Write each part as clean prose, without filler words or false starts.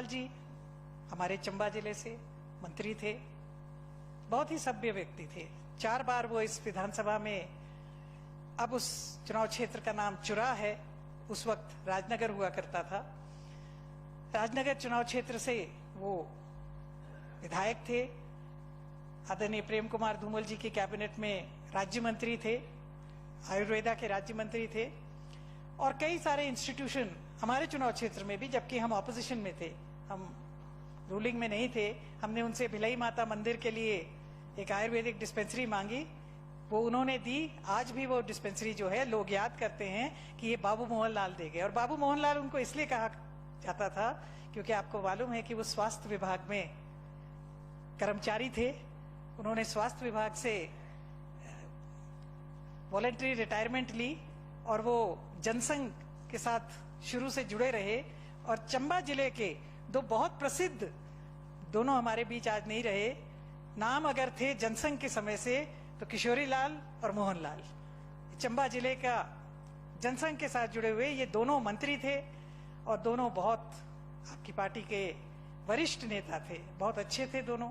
जी हमारे चंबा जिले से मंत्री थे, बहुत ही सभ्य व्यक्ति थे। 4 बार वो इस विधानसभा में, अब उस चुनाव क्षेत्र का नाम चुरा है, उस वक्त राजनगर हुआ करता था। राजनगर चुनाव क्षेत्र से वो विधायक थे। आदरणीय प्रेम कुमार धूमल जी के कैबिनेट में राज्य मंत्री थे, आयुर्वेदा के राज्य मंत्री थे, और कई सारे इंस्टीट्यूशन हमारे चुनाव क्षेत्र में भी, जबकि हम ऑपोजिशन में थे, हम रूलिंग में नहीं थे। हमने उनसे भिलाई माता मंदिर के लिए एक आयुर्वेदिक डिस्पेंसरी मांगी, वो उन्होंने दी। आज भी वो डिस्पेंसरी जो है लोग याद करते हैं कि ये बाबू मोहन लाल दे गए, और बाबू मोहन लाल उनको इसलिए कहा जाता था क्योंकि आपको मालूम है कि वो स्वास्थ्य विभाग में कर्मचारी थे। उन्होंने स्वास्थ्य विभाग से वॉलंटरी रिटायरमेंट ली और वो जनसंघ के साथ शुरू से जुड़े रहे। और चंबा जिले के 2 बहुत प्रसिद्ध, दोनों हमारे बीच आज नहीं रहे, नाम अगर थे जनसंघ के समय से तो किशोरी लाल और मोहन लाल। चंबा जिले का जनसंघ के साथ जुड़े हुए ये दोनों मंत्री थे और दोनों बहुत आपकी पार्टी के वरिष्ठ नेता थे, बहुत अच्छे थे दोनों।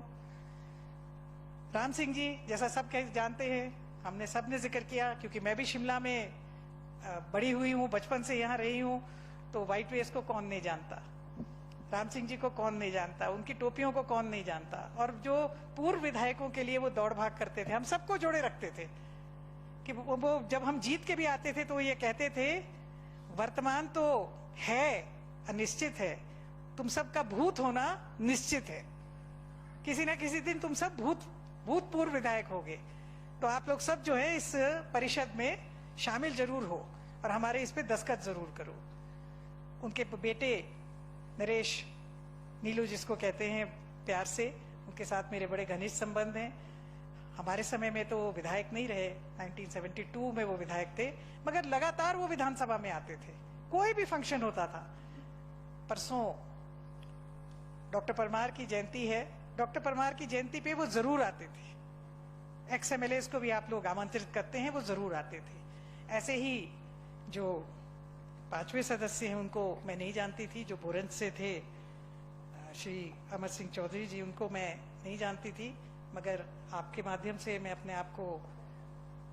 राम सिंह जी जैसा सब जानते हैं, हमने सबने जिक्र किया, क्योंकि मैं भी शिमला में बड़ी हुई हूं, बचपन से यहाँ रही हूं, तो व्हाइट वेस को कौन नहीं जानता, राम सिंह जी को कौन नहीं जानता, उनकी टोपियों को कौन नहीं जानता। और जो पूर्व विधायकों के लिए वो दौड़ भाग करते थे, हम सबको जोड़े रखते थे कि वो जब हम जीत के भी आते थे तो वो ये कहते थे, वर्तमान तो है अनिश्चित है, तुम सबका भूत होना निश्चित है, किसी ना किसी दिन तुम सब भूतपूर्व विधायक होगे, तो आप लोग सब जो है इस परिषद में शामिल जरूर हो और हमारे इस पे दस्तखत जरूर करो। उनके बेटे नरेश, नीलू जिसको कहते हैं प्यार से, उनके साथ मेरे बड़े घनिष्ठ संबंध हैं। हमारे समय में तो वो विधायक नहीं रहे, 1972 में वो विधायक थे, मगर लगातार वो विधानसभा में आते थे, कोई भी फंक्शन होता था। परसों डॉक्टर परमार की जयंती है, डॉक्टर परमार की जयंती पे वो जरूर आते थे। एक्स एमएलए को भी आप लोग आमंत्रित करते हैं, वो जरूर आते थे। ऐसे ही जो 5वें सदस्य हैं उनको मैं नहीं जानती थी, जो बुरंज से थे श्री अमर सिंह चौधरी जी, उनको मैं नहीं जानती थी, मगर आपके माध्यम से मैं अपने आप को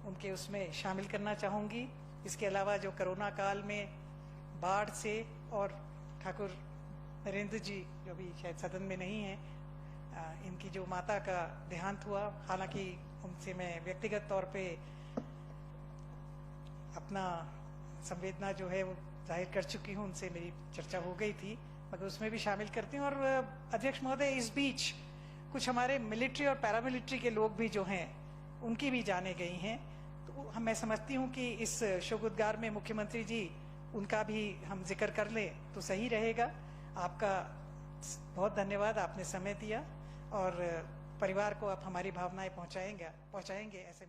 उनके उसमें शामिल करना चाहूंगी। इसके अलावा जो कोरोना काल में बाढ़ से, और ठाकुर नरेंद्र जी जो भी शायद सदन में नहीं है, इनकी जो माता का देहांत हुआ, हालांकि उनसे मैं व्यक्तिगत तौर पे अपना संवेदना जो है वो जाहिर कर चुकी हूं, उनसे मेरी चर्चा हो गई थी, मगर उसमें भी शामिल करती हूँ। और अध्यक्ष महोदय, इस बीच कुछ हमारे मिलिट्री और पैरामिलिट्री के लोग भी जो हैं उनकी भी जाने गई हैं, तो मैं समझती हूँ कि इस शोकोद्गार में मुख्यमंत्री जी उनका भी हम जिक्र कर लें तो सही रहेगा। आपका बहुत धन्यवाद, आपने समय दिया और परिवार को आप हमारी भावनाएं पहुंचाएंगे ऐसे